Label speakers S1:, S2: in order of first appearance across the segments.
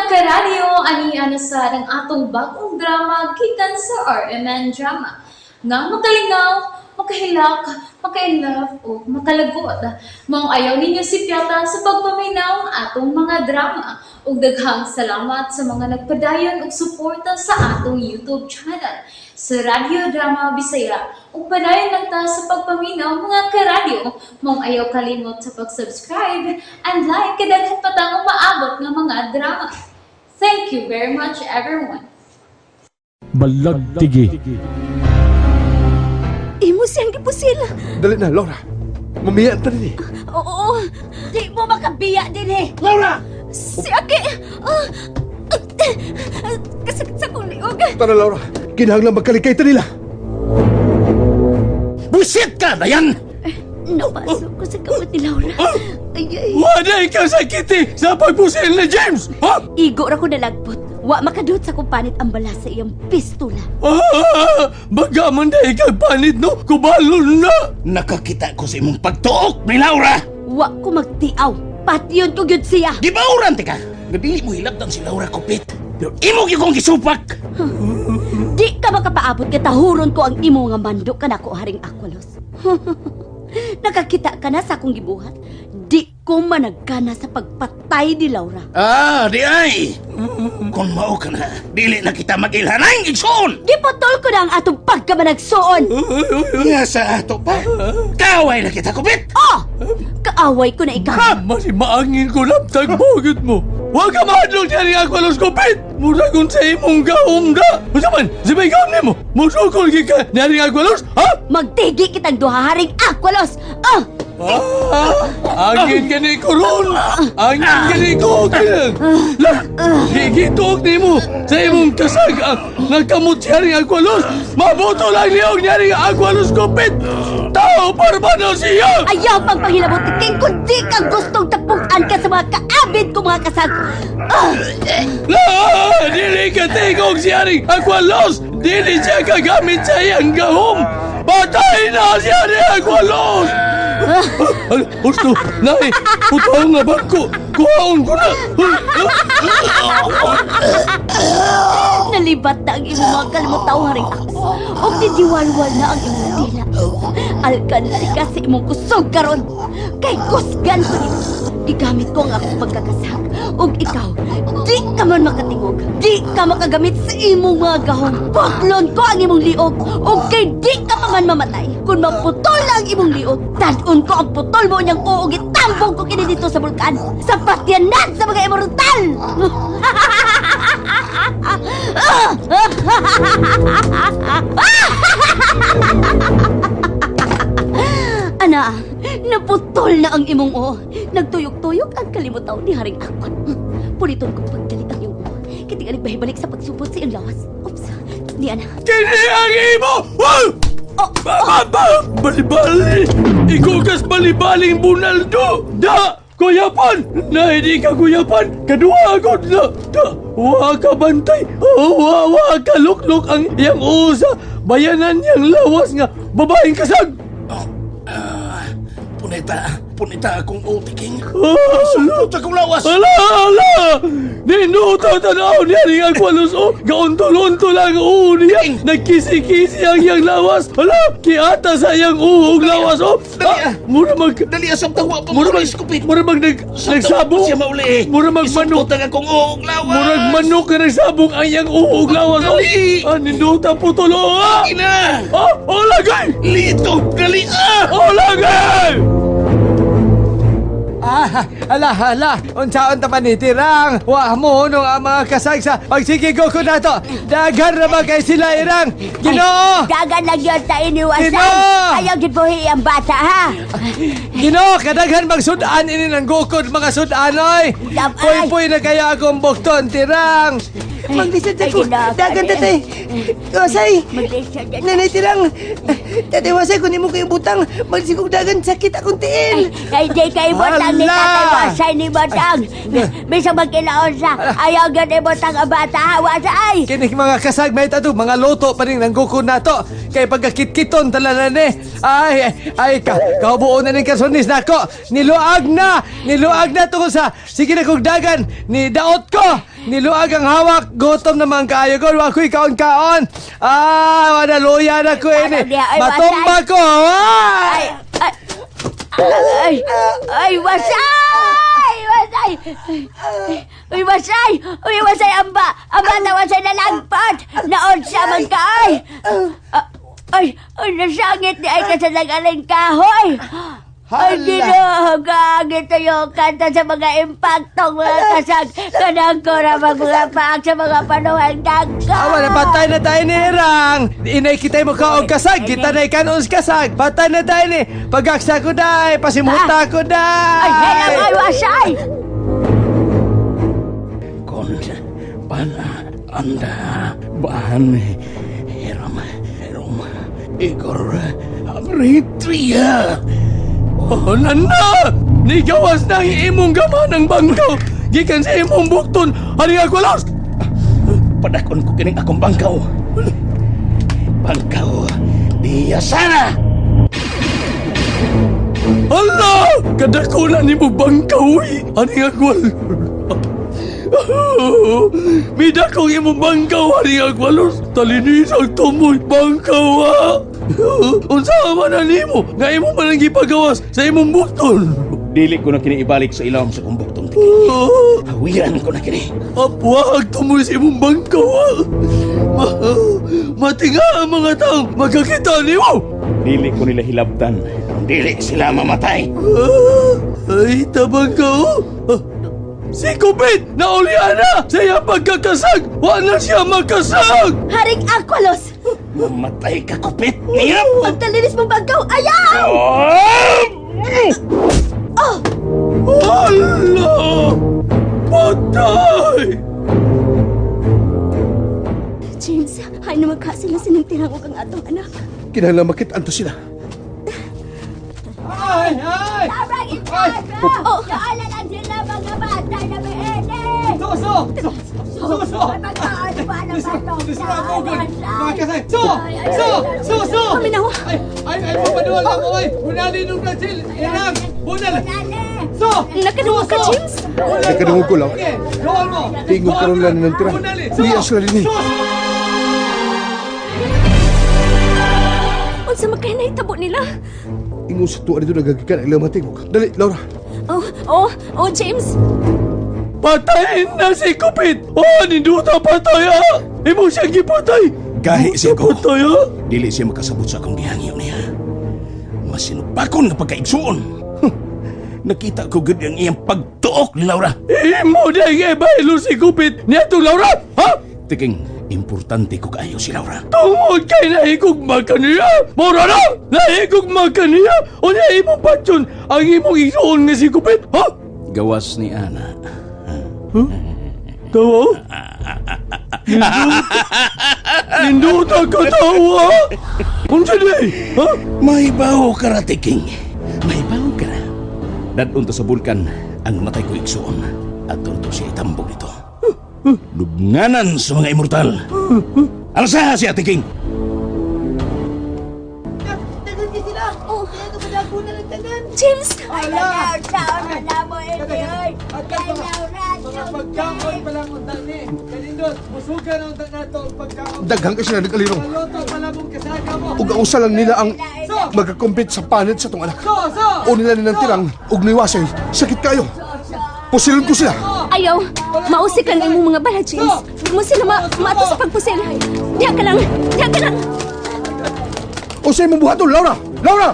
S1: karadyo, aniya na sa ng atong bagong drama gikan sa RMN Drama. Nga makalingaw, makahilak, maka-inlove, o makalagot. Maong ayaw ninyo si Piata sa pagpaminaw ang atong mga drama. Ug daghang salamat sa mga nagpadayon ug suporta sa atong YouTube channel sa Radyo Drama Bisaya. Ug padayon lang ta sa pagpaminaw mga karadyo. Maong ayaw kalimot sa pag-subscribe and like kadaghan pa tang maabot nga mga drama. Thank you very much everyone.
S2: Balagtigi.
S3: Imo siyang gipusil.
S4: Dali na, Laura. Mamiyaan ta rin eh.
S3: Oo, di mo makabiya din eh.
S4: Laura!
S3: Si Aki, kasakit sa kong liog.
S4: Tara, Laura. Kinahanglan magkalikay ta nila.
S2: Busit ka na yan!
S3: Napasok ko sa kamot ni Laura. Ay.
S2: Wala ikaw sakiti sa pagpusil na James! Ha?
S3: Igo ra ko nalagpot. Wa makadot sa kumpanit ang bala sa iyang pistola.
S2: Baga man na ikaw panit no? Kubalon na! Nakakita ko sa imong pagtuok ni Laura!
S3: Wa ko magtiaw. Patyon ko gyud siya.
S2: Gibauran tika! Nabili mo hilabdan si Laura Kupit. Pero imo gyud kong gisupak!
S3: Di ka makapaabot ka tahuron ko ang imo nga mandok ka nako Haring Aqualos. Nakakita ka na sa akong gibuhat. Di ko managkana sa pagpatay ni Laura.
S2: Di ay! Kung mao ka na, dili na kita mag-ilhanay igsoon!
S3: Giputol ko na ang atong pagkamanagsoon.
S2: Nga sa ato pa! Kaaway na kita, Kupit!
S3: Oh! Kaaway ko na ikaw.
S2: Masi maangin ko laptag bugit mo! Huwag ka mahadlong niya rin ako alos Kupit! Mura kung sa imong gaong da! Masaman, si may gaong ni mo! Musukol ka niya rin ako alos, ha?
S3: Magtigi kitang duha Haring Aqualos.
S2: Angin ka ni Koron! Angin ka ni Kokin! Gigitok ni mo sa imong kasag nagkamot siya rin ako alos! Mabuto lang niyong niya rin ako alos Kupit! Tao parmano siya!
S3: Ayaw pang panghilabot king kundi kang gustong tapuan ka sa mga kaabid ko mga kasag.
S2: Dili ka tingog siya rin ako alos! Dili siya kagamit sa iyang gahom! Patay na siya rin ako alos! Gusto, Nay, putang nga bangko! Kuhaon ko na!
S3: Nalibat na ang imong mga kalimutaw Haring ako. O didiwalwal na ang imong dila. Alkan ka sa imong kusog karon. Kay kusgan ko nito. Gigamit ko ang akong pagkakasag. Og ikaw, di ka man makatingog. Di ka makagamit sa imong mga gahong. Putlon ko ang imong liog. Og kay di ka pa man mamatay. Kung maputol na ang imong liog, tadun ko ang putol mo niyang uog. Itambong ko kini dito sa bulkan. Sa patyanan sa mga immortal. Ana, naputol na ang imong o. Nagtuyok-tuyok ang kalimutaw ni Haring Akon. Puliton kong pagdali ang iyong o. Kiti ka nagbahibalik sa pagsubot sa iyong lawas. Oops, di ana.
S2: Kini ang imo! Bali-bali! Ikugas bali-baling bunaldo! Da! Kuyapan! Na hindi ka kuyapan! Kadua agad na! Da! Wa ka bantay! Wa ka lukluk ang iyang usa! Bayanan niyang lawas nga babaeng kasag! Punita akong utiking. Sulot akong lawas. Ala! Ninuta tanaw niya rin ang kwalos o. Gaunto-lunto lang o niya. Nagkisi-kisi ang iyang lawas. Ala! Kiata sa iyang uhog lawas o. Mura mag...
S5: Dali asam tawa pa
S2: Mura
S5: mo
S2: mag...
S5: iskupit.
S2: Mura mag nagsabong.
S5: Siya mauli.
S2: Mura mag manok.
S5: Isumpot akong uong lawas.
S2: Mura manok na nagsabong ang iyang uhog lawas o.
S5: Dali!
S2: Ninuta putol o.
S5: Ina!
S2: O lagay!
S5: Lito! Dali!
S2: O lagay!
S6: Hala, unsaon ta panitirang. Wah mo nung ang mga kasag sa pagsigigok ko na to. Dagan na ba kay sila irang? Ginoo!
S3: Dagan lang yun ta iniwasan.
S6: Ginoo!
S3: Ayaw gibuhi ang bata ha.
S6: Ginoo, kadaghan magsudaan ini ng gukod mga sudanoy.
S3: Dabay.
S6: Puy na kaya akong bukton tirang. Maglisod
S3: Ay,
S6: ako.
S3: ginoo,
S6: Dagan
S3: kani.
S6: tatay. Osay.
S3: Maglisod yan.
S6: Nanay tirang.
S7: Tatay Wasay, kung di mo kayo butang, magsigugdagan sakit akong tiil.
S3: Ay, di kayo botang ni
S6: Hala!
S3: Tatay Wasay ni botang. Bisa magkilaon sa ayaw gani botang ang bata, Wasay.
S6: Kini mga kasag may tatu mga loto pa rin ng kuko nato kay pagkakit-kiton talanan eh. Ay kaubuon na ning kasunis nako. Niluag na tungkol sa sige na kog dagan ni daot ko. Niluag ang hawak gutom naman kaayo ko wa ko'y kaon-kaon. Wala luya na ko ini. Matumba ko.
S3: Ay, Wasay! Wasay! Uy, Wasay! Uy, Wasay, amba na Wasay na langpat! Naon siya magkaay! Ay, nasangit ni ay kasadagaling kahoy! Ay, ginahagagit tayo kanta sa mga impaktong mga kasag. Kanang ko na mga paak sa mga panuhan kagka.
S6: Wala patay na tayo ni Irang. Inay kita mo kaog kasag. Kita na ikanons kasag. Patay na tayo ni. Pagaksa ko dahi. Pasimuta ko dahi.
S3: Ay, helang ay, Wasay!
S5: Kon, pana, anda, bahan, heram, Igor, abritria.
S2: Oh, nana! Ni gawas na ang imong gama ng bangkaw! Gikan sa imong bukton! Hari ako los!
S5: Padakon ko kining akong bangkaw. Bangkaw, diya sana!
S2: Hala! Kadakunan ni mo bangkaw! Hari ako Mida kong imong bangkaw! Hari ako los! Talinis ang tumoy! Bangkaw Unsa man na nimo? Nga imo man ang gipagawas sa imong bukton!
S5: Dili ko na kini ibalik sa ilawom sa kumbukton. Hawiran ko na kini.
S2: Apwag tumoy sa imong bangkaw Matinga ang mga taong magkakita nimo!
S5: Dili ko nila hilabtan. Dili sila mamatay.
S2: Ay, tabang ka Si Kupit! Naulian na! Sa iyang pagkakasag! Wala siya makasag!
S3: Haring Aqualos!
S5: Mamatay ka, kupit! Niyap!
S3: Pagtalinis mong bangkaw, ayaw!
S2: Hala! Patay!
S3: James, ay na magkasala silang tirangog ang atong anak.
S4: Kinahanglan makitaan to sila.
S6: Ay!
S3: Sobrang intraso! Oh! Naala lang sila mga bata na may ene!
S6: Suso!
S3: Ay, magkaano ba na ba ito?
S6: Mga kasay! Suso!
S3: Kami na ho!
S6: Ay, mapaduwal ako ay! Bunali nung Brazil! Irang! Bunal! So!
S3: Nakaduwa ka, James?
S4: Nakadungog ko lang.
S6: Okay, doon mo!
S4: Tingog ka rin lang ng tira.
S6: Bunali!
S4: Lias ka rin eh.
S3: Unsa magkaya na itabo nila?
S4: Ingon sa tuwa dito nagagikan ang ilang mga tingog. Dali, Laura.
S3: Oh, James!
S2: Patayin na si Kupit! Oh, ninduta patay Imo siya gipatay!
S5: Gahi siya ko.
S2: Patay
S5: Dili siya makasabot sa akong gihangyo niya. Masinupakon nga pagkaigsuon. Nakita ko gud ang iyang pagtuok ni Laura.
S2: Imo na ibaylo si Kupit! Niyato Laura! Ha?
S5: Tiking, importante ko kaayo si Laura.
S2: Tungod kay nahigugma ka niya! Mora na! Nahigugma ka niya! O niya imong patyon ang imong isuon nga si Kupit! Ha?
S5: Gawas ni Ana.
S2: Tawa? Ninduta ka tawa! Unsa di? Ha?
S5: May baho ka ra, Tiking. May baho ka ra. Dadun to sa bulkan ang matay ko igsuon. At to siya itambog nito. Lubnganan sa mga immortal. Alsa siya, Tiking.
S3: James!
S6: Ala!
S3: Taon na na mo, Edioy!
S6: Mga pagkaon pa lang unta ni. Kalindot, musugan ang unta nato ang pagkaon.
S4: Daghang ka sila nag-alirong.
S6: Loto pala mong kasaka mo.
S4: Ug ang usa lang nila ang magkakompete sa panit sa tong anak. O nila nilang tirang ug niwasay. Sakit kayo. Pusilon ko sila.
S3: Ayaw! Mausik lang imong mga bala, James! Huwag mo sila maato sa pagpusil! Diyan ka lang! Diyan ka lang!
S4: O sa'yo mong buhaton, Laura! Laura!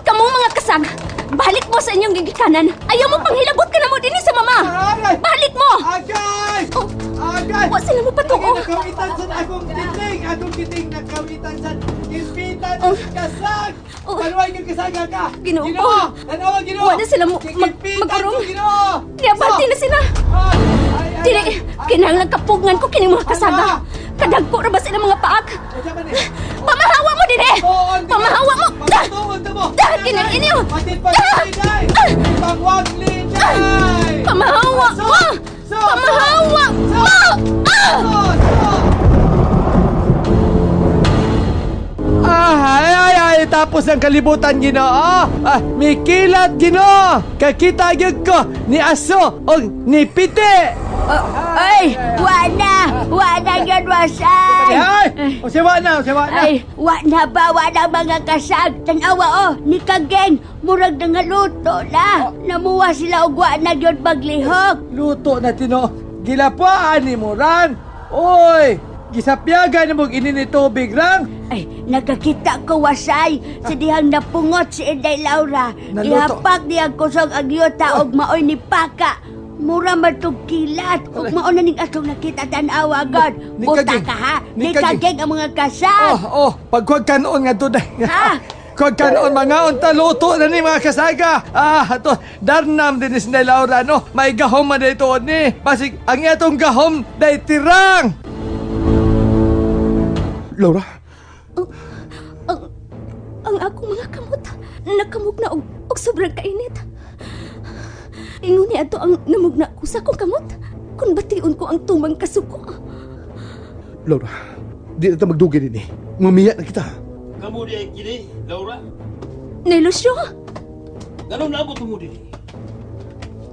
S3: Kamong mga kasag! Balik mo sa inyong gigikanan! Ayaw mo pang hilabot ka na mo din sa mama! Balik mo!
S6: Agay!
S3: Oh,
S6: Agay!
S3: wa sila mo patuo!
S6: Nakawitan sa akong titing! Akong titing nakawitan sa impitan
S3: Oh.
S6: kasag!
S3: Oh.
S6: Panuay kang kasaga ka!
S3: Ginoo ko.
S6: Ginoo! Tanawa, Ginoo!
S3: Wa na sila
S6: Kikimpitan
S3: mag-urong.
S6: ko, Ginoo!
S3: Diabati na sila!
S6: Ay, ay,
S3: Dili, kinahanglan kapugngan ko kini mga kasaga! Kadagko ra ba sila mga paak? Pamahawa mo din eh! Pamahawa mo! Dahil kinag-inyo! Pamahawa mo! Pamahawa mo!
S6: Ay, tapos ang kalibutan, Ginoo. May kilat, Ginoo. Kakita gyud ko ni aso o ni piti.
S3: Ay! Wala yun, Wasay!
S6: Ay! Usiwa na.
S3: Ay, wala mga kasag. Tanawa, ni Kageng, murag na nga luto na. Namuwa sila og wala yun maglihok.
S6: Luto na, Tino. Gilapaan ni Moran. Oy! Gisapyagan mo inini tubig lang.
S3: Ay, nakakita ko, Wasay. Sa dihang napungot si Inday Laura.
S6: Naluto.
S3: Ihapak niya kusog ang yuta og maoy ni Paka. Mura matug kilat. Ug mao na ning atong nakita tanawa, God.
S6: Ni
S3: Buta
S6: Kageng.
S3: ka ha.
S6: Ni
S3: Ni
S6: Kageng.
S3: Kageng ang mga kasag.
S6: Pagkuhag kanon nga tunay.
S3: Ha?
S6: Kuhag kanon mga unta luto na ni mga kasaga. Ato, darnam din ni Sinay Laura, no? May gahom man dito ni. Pasig, ang atong gahom, day tirang.
S4: Laura,
S3: Ang akong mga kamot, nakamog na og sobrang kainit. Ingon niya ato ang namugna ko sa akong kamot. Kung batiun ko ang tumang kasuko.
S4: Laura, di na tayo magdugi din eh. Mamiya na kita.
S2: Kamu di kini, Laura.
S3: Nelusyo!
S2: Ganun na ako tumudi.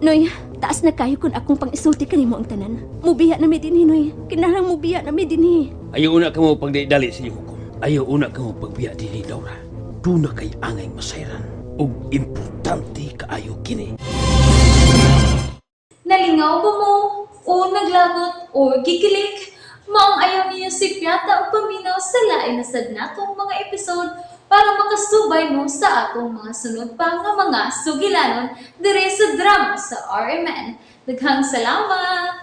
S3: Noy, taas na kayo kung akong pang-isulti kanimo ang tanan. Mubiya na mi dinhi, Noy. Kinahanglan mubiya na mi dinhi.
S2: Ayaw una ka mo pagdali sa iyo hukom. Ayaw una ka mo pagbiya dili, Laura. Duna kay angay masayran. Ug importante kaayo kini.
S1: Nalingaw ba mo? O naglagot? O gikilik? Maong ayaw niya si Piata o paminaw sa lain na sad natong mga episode para makasubay mo sa atong mga sunod pa nga mga sugilanon dire sa drama sa RMN. Daghang salamat!